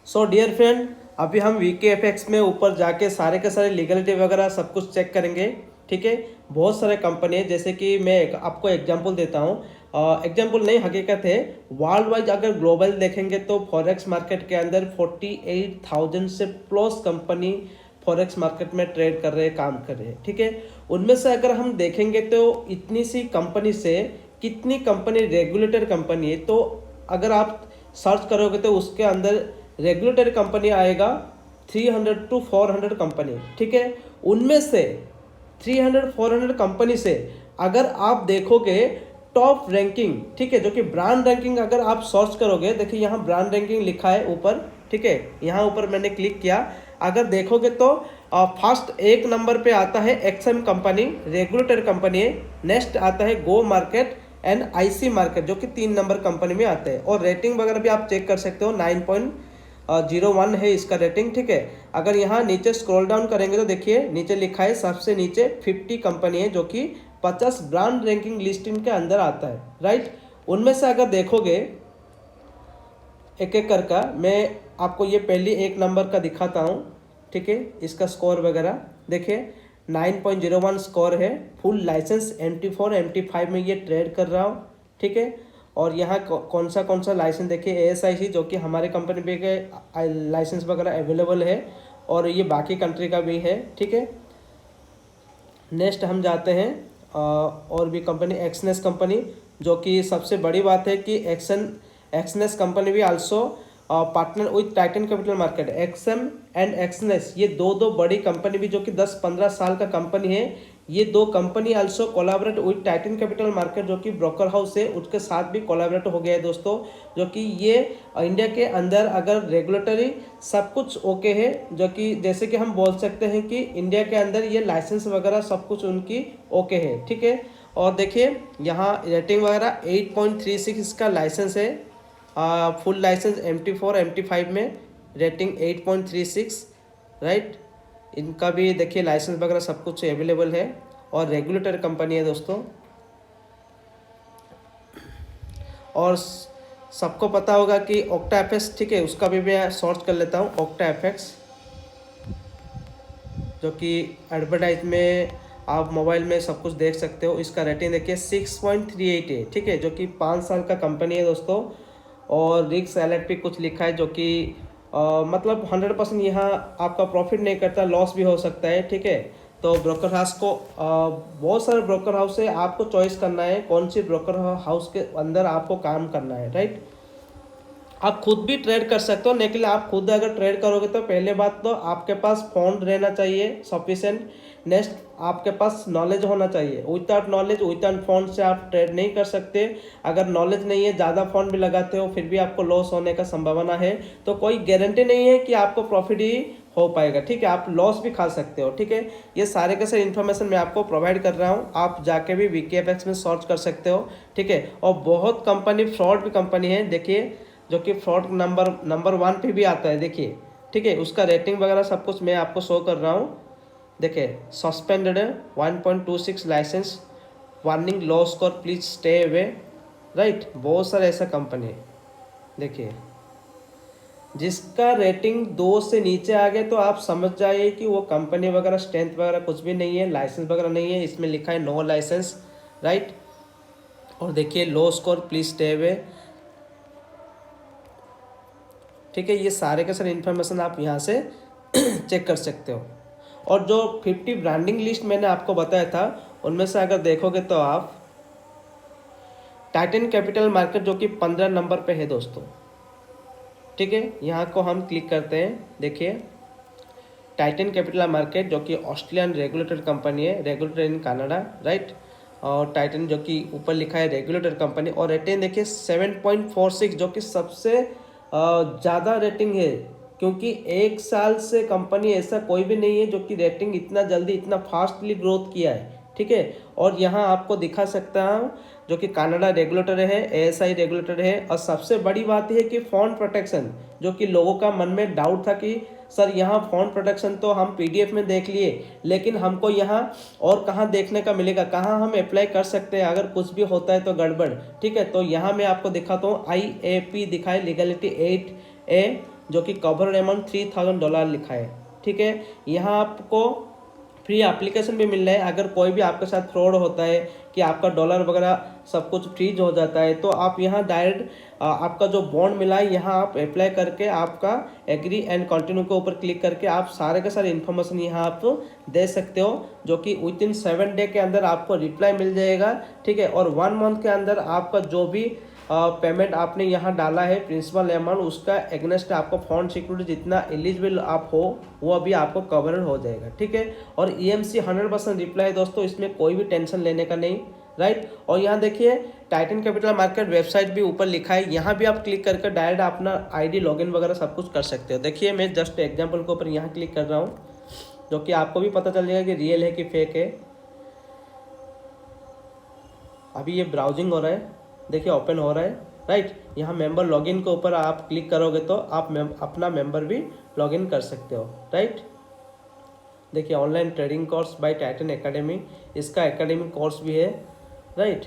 So dear friend, अभी हम VKFX में ऊपर जाके सारे के सारे लीगलिटी वगैरह सब कुछ चेक करेंगे। ठीक है, बहुत सारे कंपनी है, जैसे कि मैं आपको एग्जांपल देता हूँ। एग्जांपल नहीं, हकीकत है। वर्ल्ड वाइड अगर ग्लोबल देखेंगे तो फॉरेक्स मार्केट के अंदर 48,000 से प्लस कंपनी फॉरेक्स मार्केट में ट्रेड कर रहे हैं, काम कर रहे हैं। ठीक है, उनमें से अगर हम देखेंगे तो इतनी सी कंपनी से कितनी कंपनी रेगुलेटेड कंपनी है, तो अगर आप सर्च करोगे तो उसके अंदर रेगुलेटरी कंपनी आएगा 300 to 400 कंपनी। ठीक है, उनमें से 300-400 कंपनी से अगर आप देखोगे टॉप रैंकिंग, ठीक है, जो कि ब्रांड रैंकिंग अगर आप सर्च करोगे, देखिए यहाँ ब्रांड रैंकिंग लिखा है ऊपर। ठीक है, यहाँ ऊपर मैंने क्लिक किया, अगर देखोगे तो फर्स्ट एक नंबर पे आता है एक्सएम कंपनी, रेगुलेटरी कंपनी है। नेक्स्ट आता है गो मार्केट एंड IC मार्केट, जो कि 3 नंबर कंपनी में आते हैं। और रेटिंग वगैरह भी आप चेक कर सकते हो, 9.01 है इसका रेटिंग। ठीक है, अगर यहाँ नीचे स्क्रॉल डाउन करेंगे तो देखिए नीचे लिखा है सबसे नीचे 50 कंपनी है, जो कि 50 ब्रांड रैंकिंग लिस्टिंग के अंदर आता है। राइट, उनमें से अगर देखोगे एक एक करके, मैं आपको ये पहली एक नंबर का दिखाता हूँ। ठीक है, इसका स्कोर वगैरह देखिए 9.01 स्कोर है। फुल लाइसेंस MT4 MT5 में ये ट्रेड कर रहा हूँ। ठीक है, और यहाँ कौन सा लाइसेंस देखिए, ASIC जो कि हमारे कंपनी पे के लाइसेंस वगैरह अवेलेबल है, और ये बाकी कंट्री का भी है। ठीक है, नेक्स्ट हम जाते हैं और भी कंपनी, एक्सनेस कंपनी, जो कि सबसे बड़ी बात है कि एक्सनेस कंपनी भी also partner with Titan capital market. XM and Exness ये दो बड़ी कंपनी भी, जो कि 10-15 साल का कंपनी है। ये दो company also collaborate with Titan capital market, जो कि ब्रोकर हाउस है, उसके साथ भी कोलैबोरेट हो गया है दोस्तों। जो कि ये इंडिया के अंदर अगर रेगुलेटरी सब कुछ ओके है, जो कि जैसे कि हम बोल सकते हैं कि इंडिया के अंदर ये लाइसेंस वगैरह सब कुछ उनकी ओके है। ठीक है, और देखिए यहाँ रेटिंग वगैरह 8.36 इसका लाइसेंस है। फुल लाइसेंस MT4 MT5 में रेटिंग 8.36। राइट, इनका भी देखिए लाइसेंस वगैरह सब कुछ अवेलेबल है, और रेगुलेटर कंपनी है दोस्तों। और सबको पता होगा कि OctaFX, ठीक है, उसका भी मैं सर्च कर लेता हूँ। OctaFX जो कि एडवर्टाइज में आप मोबाइल में सब कुछ देख सकते हो। इसका रेटिंग देखिए 6.38 है। ठीक है, जो कि 5 साल का कंपनी है दोस्तों। और रिस्क अलर्ट पे कुछ लिखा है, जो कि मतलब 100% यहाँ आपका प्रॉफिट नहीं करता, लॉस भी हो सकता है। ठीक है, तो ब्रोकर हाउस को बहुत सारे ब्रोकर हाउस है, आपको चॉइस करना है कौन सी ब्रोकर हाउस के अंदर आपको काम करना है। राइट, आप खुद भी ट्रेड कर सकते हो, लेकिन आप खुद अगर ट्रेड करोगे तो पहले बात तो आपके पास फंड रहना चाहिए सफिशेंट। नेक्स्ट, आपके पास नॉलेज होना चाहिए। विदाउट नॉलेज विदाउट फंड से आप ट्रेड नहीं कर सकते। अगर नॉलेज नहीं है, ज़्यादा फंड भी लगाते हो, फिर भी आपको लॉस होने का संभावना है, तो कोई गारंटी नहीं है कि आपको प्रॉफिट ही हो पाएगा। ठीक है, आप लॉस भी खा सकते हो। ठीक है, ये सारे के सारे इन्फॉर्मेशन मैं आपको प्रोवाइड कर रहा हूँ, आप जाके भी VKFX में सर्च कर सकते हो। ठीक है, और बहुत कंपनी फ्रॉड भी कंपनी है, देखिए, जो कि फ्रॉड नंबर 1 पे भी आता है। देखिए, ठीक है, उसका रेटिंग वगैरह सब कुछ मैं आपको शो कर रहा हूँ। देखिए, suspended 1.26 licence, warning, low score, please stay away. Right, बहुत सारे ऐसा कंपनी है। देखिए, जिसका रेटिंग 2 से नीचे आ गए तो आप समझ जाइए कि वो कंपनी वगैरह स्ट्रेंथ वगैरह कुछ भी नहीं है, लाइसेंस वगैरह नहीं है, इसमें लिखा है नो लाइसेंस। राइट, और देखिए लो स्कोर, प्लीज स्टे अवे। ठीक है, ये सारे के सारे इन्फॉर्मेशन आप यहाँ से चेक कर सकते हो। और जो 50 ब्रांडिंग लिस्ट मैंने आपको बताया था, उनमें से अगर देखोगे तो आप टाइटन कैपिटल मार्केट, जो कि 15 नंबर पे है दोस्तों। ठीक है, यहाँ को हम क्लिक करते हैं। देखिए, टाइटन कैपिटल मार्केट, जो कि ऑस्ट्रेलियन रेगुलेटेड कंपनी है, रेगुलेटेड इन कनाडा। राइट, और टाइटन जो कि ऊपर लिखा है रेगुलेटेड कंपनी, और रेटिंग देखिए 7.46, जो कि सबसे ज़्यादा रेटिंग है, क्योंकि 1 साल से कंपनी ऐसा कोई भी नहीं है जो कि रेटिंग इतना जल्दी इतना फास्टली ग्रोथ किया है। ठीक है, और यहाँ आपको दिखा सकता हूँ, जो कि कनाडा रेगुलेटर है, ASI रेगुलेटर है। और सबसे बड़ी बात है कि फंड प्रोटेक्शन, जो कि लोगों का मन में डाउट था कि सर यहाँ फंड प्रोटेक्शन तो हम PDF में देख लिए, लेकिन हमको यहाँ और कहाँ देखने का मिलेगा, कहाँ हम अप्लाई कर सकते हैं अगर कुछ भी होता है तो गड़बड़। ठीक है, तो यहाँ मैं आपको दिखाता हूँ, IAP दिखाए लीगलिटी 8A जो कि कवर अमाउंट $3000 लिखा है। ठीक है, यहाँ आपको फ्री एप्लीकेशन भी मिल रहा है। अगर कोई भी आपके साथ फ्रॉड होता है कि आपका डॉलर वगैरह सब कुछ फ्रीज हो जाता है, तो आप यहाँ डायरेक्ट आपका जो बॉन्ड मिला है यहाँ आप अप्लाई करके आपका एग्री एंड कंटिन्यू के ऊपर क्लिक करके आप सारे के सारे इन्फॉर्मेशन यहाँ आप दे सकते हो, जो कि विदिन 7 डे के अंदर आपको रिप्लाई मिल जाएगा। ठीक है, और 1 मंथ के अंदर आपका जो भी पेमेंट आपने यहाँ डाला है प्रिंसिपल अमाउंट, उसका एग्नेस्ट आपको फंड सिक्योरिटी जितना एलिजिबल आप हो वो अभी आपको कवर हो जाएगा। ठीक है, और EMC 100% रिप्लाई दोस्तों, इसमें कोई भी टेंशन लेने का नहीं, राइट। और यहाँ देखिए टाइटन कैपिटल मार्केट वेबसाइट भी ऊपर लिखा है, यहाँ भी आप क्लिक करके डायरेक्ट अपना ID लॉगिन वगैरह सब कुछ कर सकते हो। देखिए मैं जस्ट एग्जाम्पल के ऊपर यहाँ क्लिक कर रहा हूँ, जो कि आपको भी पता चल जाएगा कि रियल है कि फेक है। अभी ये ब्राउजिंग हो रहा है, देखिए ओपन हो रहा है, राइट। यहाँ मेंबर लॉगिन के ऊपर आप क्लिक करोगे तो आप अपना मेंबर भी लॉगिन कर सकते हो, राइट। देखिए online trading course by Titan academy, इसका एकेडमिक कोर्स भी है, राइट।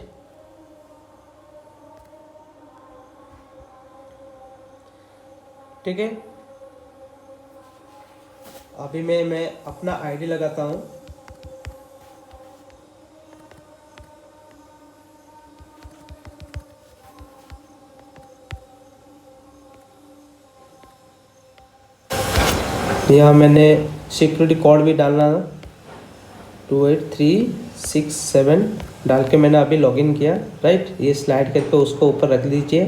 ठीक है, अभी मैं अपना ID लगाता हूँ। यहाँ मैंने सिक्योरिटी कोड भी डालना 28367 डाल के मैंने अभी लॉगिन किया, राइट। ये स्लाइड करके उसको ऊपर रख दीजिए।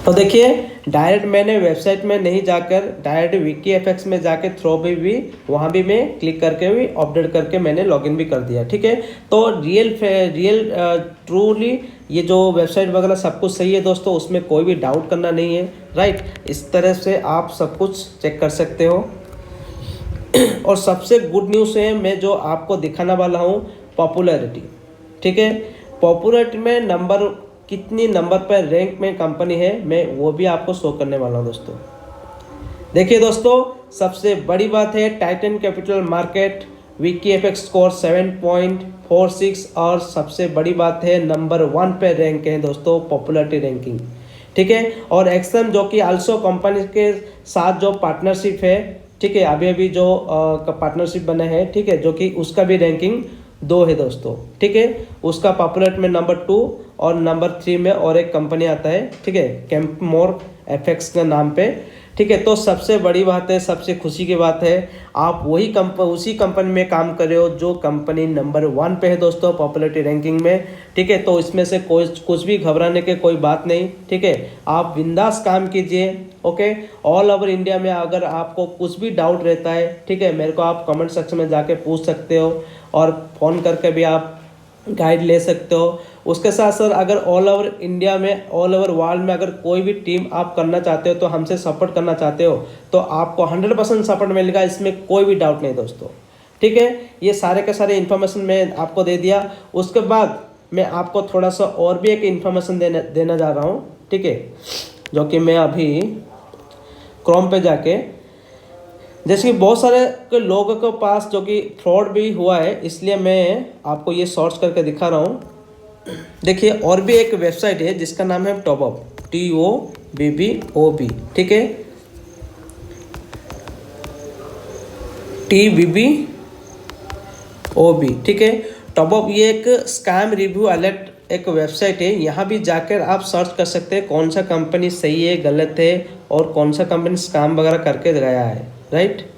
तो देखिए डायरेक्ट मैंने वेबसाइट में नहीं जाकर डायरेक्ट WikiFX में जाके थ्रो भी वहाँ भी मैं क्लिक करके भी अपडेट करके मैंने लॉगिन भी कर दिया। ठीक है, तो रियल ट्रूली ये जो वेबसाइट वगैरह सब कुछ सही है दोस्तों, उसमें कोई भी डाउट करना नहीं है, राइट। इस तरह से आप सब कुछ चेक कर सकते हो। और सबसे गुड न्यूज़ है मैं जो आपको दिखाने वाला हूँ पॉपुलैरिटी। ठीक है, पॉपुलैरिटी में कितनी नंबर पर रैंक में कंपनी है, मैं वो भी आपको शो करने वाला हूँ दोस्तों। देखिए दोस्तों, सबसे बड़ी बात है Titan capital market WikiFX score 7.46 और सबसे बड़ी बात है नंबर 1 पे रैंक है दोस्तों पॉपुलैरिटी रैंकिंग। ठीक है, और एक्सएम जो कि आल्सो कंपनी के साथ जो पार्टनरशिप है, ठीक है, अभी जो पार्टनरशिप बना है, ठीक है, जो कि उसका भी रैंकिंग 2 है दोस्तों। ठीक है, उसका पॉपुलैरिटी में नंबर 2 और नंबर 3 में और एक कंपनी आता है, ठीक है, कैंपमोर FX के नाम पे। ठीक है, तो सबसे बड़ी बात है, सबसे खुशी की बात है, आप उसी कंपनी में काम कर रहे हो जो कंपनी नंबर 1 पे है दोस्तों पॉपुलैरिटी रैंकिंग में। ठीक है, तो इसमें से कुछ भी घबराने की कोई बात नहीं। ठीक है, आप बिंदास काम कीजिए। ओके, ऑल ओवर इंडिया में अगर आपको कुछ भी डाउट रहता है, ठीक है, मेरे को आप कमेंट सेक्शन में जाके पूछ सकते हो और फ़ोन करके भी आप गाइड ले सकते हो। उसके साथ सर अगर ऑल ओवर इंडिया में, ऑल ओवर वर्ल्ड में अगर कोई भी टीम आप करना चाहते हो, तो हमसे सपोर्ट करना चाहते हो, तो आपको 100% सपोर्ट मिलेगा, इसमें कोई भी डाउट नहीं दोस्तों। ठीक है, ये सारे के सारे इन्फॉर्मेशन मैं आपको दे दिया। उसके बाद मैं आपको थोड़ा सा और भी एक इन्फॉर्मेशन देना जा रहा हूँ। ठीक है, जो कि मैं अभी क्रोम पे जाके, जैसे कि बहुत सारे लोगों के पास जो कि फ्रॉड भी हुआ है, इसलिए मैं आपको ये सर्च करके दिखा रहा हूँ। देखिए और भी एक वेबसाइट है जिसका नाम है टॉपअप, TOBBOB। ठीक है, TBBOB। ठीक है, टॉपअप ये एक स्कैम रिव्यू अलर्ट एक वेबसाइट है। यहाँ भी जाकर आप सर्च कर सकते हैं कौन सा कंपनी सही है, गलत है, और कौन सा कंपनी स्कैम वगैरह करके गया है, राइट।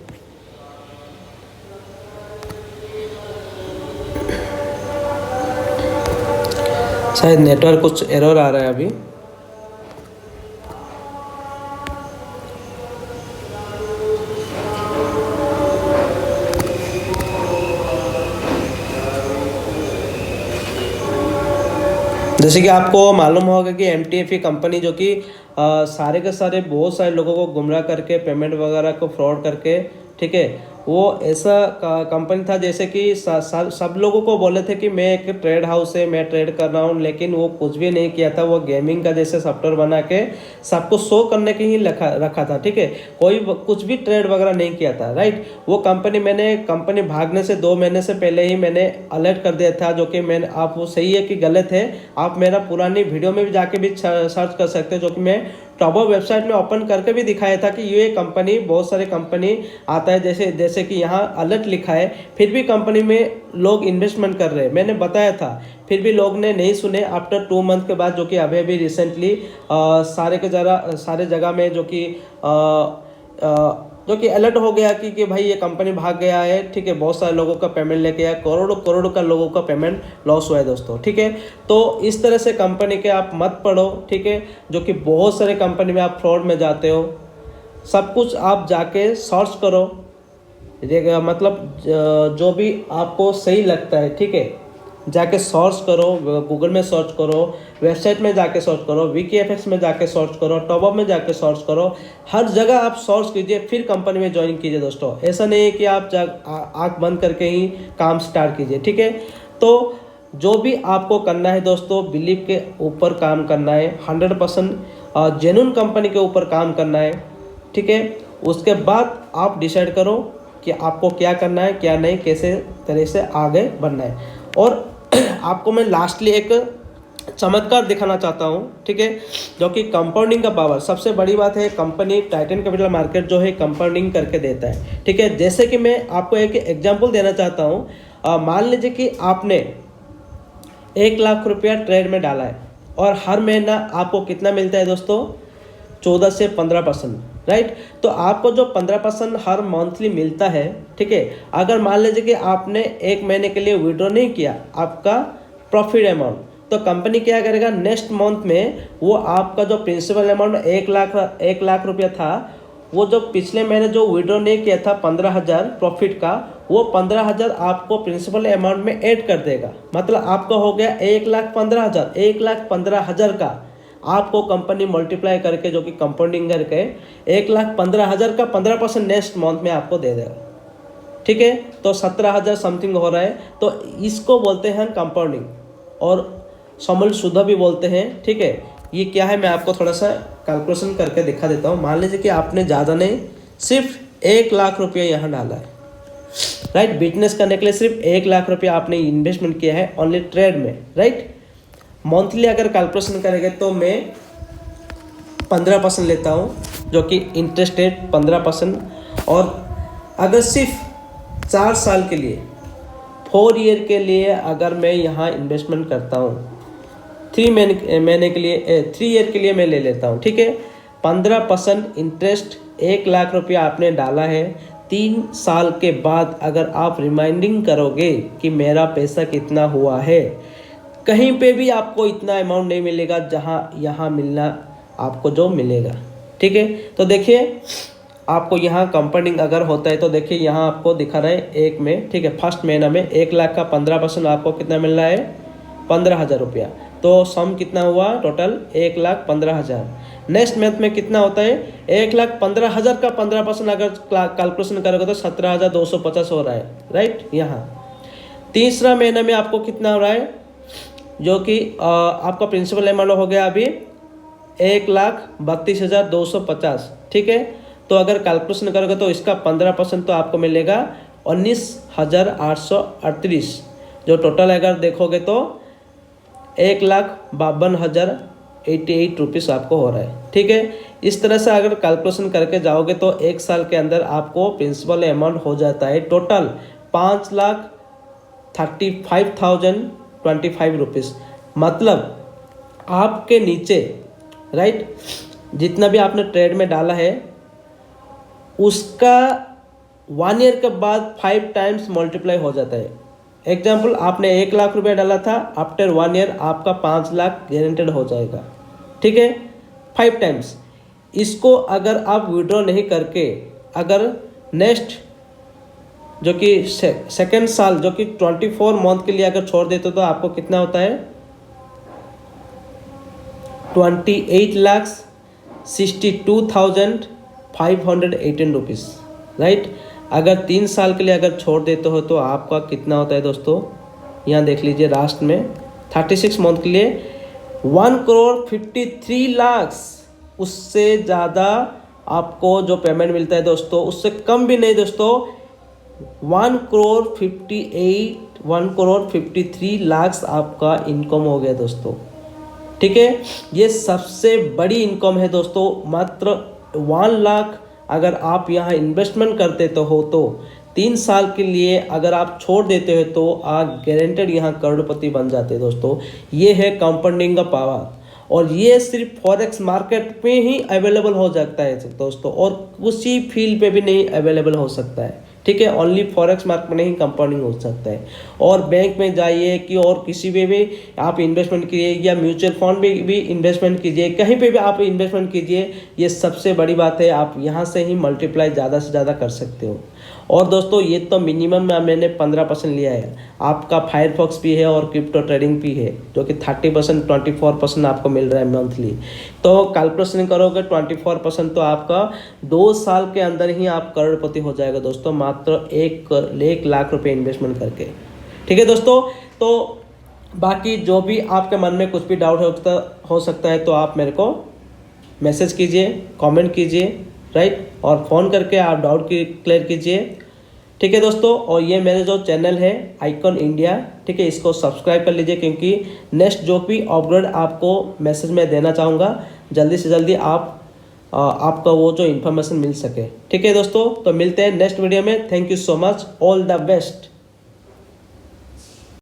शायद नेटवर्क कुछ एरर आ रहा है अभी। जैसे कि आपको मालूम होगा कि MTF कंपनी जो कि सारे के सारे बहुत सारे लोगों को गुमराह करके पेमेंट वगैरह को फ्रॉड करके, ठीक है, वो ऐसा कंपनी था जैसे कि सब लोगों को बोले थे कि मैं एक ट्रेड हाउस है, मैं ट्रेड कर रहा हूँ, लेकिन वो कुछ भी नहीं किया था। वो गेमिंग का जैसे सॉफ्टवेयर बना के सबको शो करने के ही रखा था, ठीक है। कोई कुछ भी ट्रेड वगैरह नहीं किया था, राइट। वो कंपनी भागने से 2 महीने से पहले ही मैंने अलर्ट कर दिया था, जो कि मैंने, आप वो सही है कि गलत है, आप मेरा पुरानी वीडियो में भी जाके भी सर्च कर सकते हो, जो कि मैं टॉपअप वेबसाइट में ओपन करके भी दिखाया था कि ये कंपनी, बहुत सारे कंपनी आता है, जैसे कि यहाँ अलर्ट लिखा है, फिर भी कंपनी में लोग इन्वेस्टमेंट कर रहे हैं, मैंने बताया था, फिर भी लोग ने नहीं सुने। आफ्टर 2 मंथ के बाद, जो कि अभी रिसेंटली सारे जगह में जो कि अलर्ट हो गया कि भाई ये कंपनी भाग गया है, ठीक है। बहुत सारे लोगों का पेमेंट लेके आया, करोड़ों करोड़ों का लोगों का पेमेंट लॉस हुआ है दोस्तों, ठीक है। तो इस तरह से कंपनी के आप मत पढ़ो, ठीक है, जो कि बहुत सारे कंपनी में आप फ्रॉड में जाते हो। सब कुछ आप जाके सर्च करो, मतलब जो भी आपको सही लगता है, ठीक है, जाके सर्च करो, गूगल में सर्च करो, वेबसाइट में जाके सर्च करो, VKFX में जाके सर्च करो, टॉपअप में जाके सर्च करो, हर जगह आप सर्च कीजिए, फिर कंपनी में ज्वाइन कीजिए दोस्तों। ऐसा नहीं है कि आप आँख बंद करके ही काम स्टार्ट कीजिए, ठीक है। तो जो भी आपको करना है दोस्तों, बिलीव के ऊपर काम करना है, 100% जेन्युइन कंपनी के ऊपर काम करना है, ठीक है। उसके बाद आप डिसाइड करो कि आपको क्या करना है, क्या नहीं, कैसे तरह से आगे बढ़ना है। और आपको मैं लास्टली एक चमत्कार दिखाना चाहता हूँ, ठीक है, जो कि कंपाउंडिंग का पावर। सबसे बड़ी बात है, कंपनी टाइटन कैपिटल मार्केट जो है कंपाउंडिंग करके देता है, ठीक है। जैसे कि मैं आपको एक एग्जांपल देना चाहता हूँ। मान लीजिए कि आपने 1 लाख रुपया ट्रेड में डाला है, और हर महीना आपको कितना मिलता है दोस्तों, 14 से 15%, राइट। तो आपको जो 15% हर मंथली मिलता है, ठीक है, अगर मान लीजिए कि आपने 1 महीने के लिए विड्रॉ नहीं किया आपका प्रॉफिट अमाउंट, तो कंपनी क्या करेगा, नेक्स्ट मंथ में वो आपका जो प्रिंसिपल अमाउंट 1 लाख रुपया था, वो जो पिछले महीने जो विड्रॉ नहीं किया था 15,000 प्रॉफिट का, वो 15,000 आपको प्रिंसिपल अमाउंट में ऐड कर देगा। मतलब आपका हो गया 1,15,000। 1,15,000 का आपको कंपनी मल्टीप्लाई करके, जो कि कंपाउंडिंग करके 1,15,000 का 15% नेक्स्ट मंथ में आपको दे देगा, ठीक है। तो 17,000 समथिंग हो रहा है। तो इसको बोलते हैं कंपाउंडिंग, और समूल शुद्ध भी बोलते हैं, ठीक है। ये क्या है, मैं आपको थोड़ा सा कैलकुलेशन करके दिखा देता हूँ। मान लीजिए कि आपने ज़्यादा नहीं, सिर्फ 1 लाख रुपया यहाँ डाला है, राइट। बिजनेस करने के लिए सिर्फ 1 लाख रुपया आपने इन्वेस्टमेंट किया है ओनली ट्रेड में, राइट। मंथली अगर कैलकुलेशन करेंगे तो मैं 15% लेता हूँ, जो कि इंटरेस्ट रेट 15%। और अगर सिर्फ 4 साल के लिए, 4 ईयर के लिए अगर मैं यहाँ इन्वेस्टमेंट करता हूँ, 3 महीने के लिए, 3 ईयर के लिए मैं ले लेता हूँ, ठीक है। 15% इंटरेस्ट, 1 लाख रुपया आपने डाला है। 3 साल के बाद अगर आप रिमाइंडिंग करोगे कि मेरा पैसा कितना हुआ है, कहीं पे भी आपको इतना अमाउंट नहीं मिलेगा जहाँ यहाँ मिलना आपको जो मिलेगा, ठीक है। तो देखिए, आपको यहाँ कंपाउंडिंग अगर होता है तो देखिए यहाँ आपको दिखा रहा है 1 में, ठीक है, फर्स्ट महीना में 1 लाख का 15% आपको कितना मिल रहा है, 15,000 रुपया। तो सम कितना हुआ टोटल, 1,15,000। नेक्स्ट मंथ में कितना होता है, 1,15,000 का 15% अगर कैलकुलेशन करोगे तो 17,250 हो रहा है, राइट। यहाँ तीसरा महीना में आपको कितना हो रहा है, जो कि आपका प्रिंसिपल अमाउंट हो गया अभी 1,32,250, ठीक है। तो अगर कैलकुलेशन करोगे तो इसका 15% तो आपको मिलेगा 19,838, जो टोटल अगर देखोगे तो 1,52,088 रुपीज़ आपको हो रहा है, ठीक है। इस तरह से अगर कैलकुलेशन करके जाओगे तो 1 साल के अंदर आपको प्रिंसिपल अमाउंट हो जाता है टोटल 5,35,025 रुपीज़। मतलब आपके नीचे, राइट, जितना भी आपने ट्रेड में डाला है उसका 1 ईयर के बाद 5 टाइम्स मल्टीप्लाई हो जाता है। एग्जाम्पल, आपने 1 लाख रुपया डाला था, आफ्टर 1 ईयर आपका 5 लाख गारंटेड हो जाएगा, ठीक है, 5 टाइम्स। इसको अगर आप विड्रॉ नहीं करके अगर नेक्स्ट जो कि सेकेंड साल, जो कि 24 मंथ के लिए अगर छोड़ देते तो आपको कितना होता है, 28,62,518 रुपीज़, राइट। अगर 3 साल के लिए अगर छोड़ देते हो तो आपका कितना होता है दोस्तों, यहाँ देख लीजिए लास्ट में 36 मंथ के लिए 1,53,00,000, उससे ज़्यादा आपको जो पेमेंट मिलता है दोस्तों, उससे कम भी नहीं दोस्तों, 1,53,00,000 आपका इनकम हो गया दोस्तों। ठीक है, ये सबसे बड़ी इनकम है दोस्तों। मात्र 1 लाख अगर आप यहाँ इन्वेस्टमेंट करते हो तो 3 साल के लिए अगर आप छोड़ देते हो तो आप गारंटेड यहाँ करोड़पति बन जाते हैं दोस्तों। ये है कंपाउंडिंग का पावर, और ये सिर्फ फॉरेक्स मार्केट में ही अवेलेबल हो जाता है दोस्तों, और उसी फील्ड पे भी नहीं अवेलेबल हो सकता है। ठीक है, ओनली फॉरेक्स मार्केट में ही कंपाउंडिंग हो सकता है। और बैंक में जाइए कि और किसी पे भी आप इन्वेस्टमेंट कीजिए, या म्यूचुअल फंड में भी इन्वेस्टमेंट कीजिए, कहीं पे भी आप इन्वेस्टमेंट कीजिए, ये सबसे बड़ी बात है, आप यहाँ से ही मल्टीप्लाई ज़्यादा से ज़्यादा कर सकते हो। और दोस्तों ये तो मिनिमम मैंने 15% लिया है, आपका फायरफॉक्स भी है और क्रिप्टो ट्रेडिंग भी है, जो कि 30% 24% आपको मिल रहा है मंथली। तो कैलकुलेशन करोगे 24%, तो आपका 2 साल के अंदर ही आप करोड़पति हो जाएगा दोस्तों, मात्र 1 लाख रुपए इन्वेस्टमेंट करके। ठीक है दोस्तों, तो बाकी जो भी आपके मन में कुछ भी डाउट हो सकता है तो आप मेरे को मैसेज कीजिए, कमेंट कीजिए, राइट, और फ़ोन करके आप डाउट क्लियर कीजिए। ठीक है दोस्तों, और ये मेरे जो चैनल है आइकॉन इंडिया, ठीक है, इसको सब्सक्राइब कर लीजिए, क्योंकि नेक्स्ट जो भी अपग्रेड आपको मैसेज में देना चाहूँगा, जल्दी से जल्दी आपका वो जो इन्फॉर्मेशन मिल सके। ठीक है दोस्तों, तो मिलते हैं नेक्स्ट वीडियो में। Thank you so much, all the best.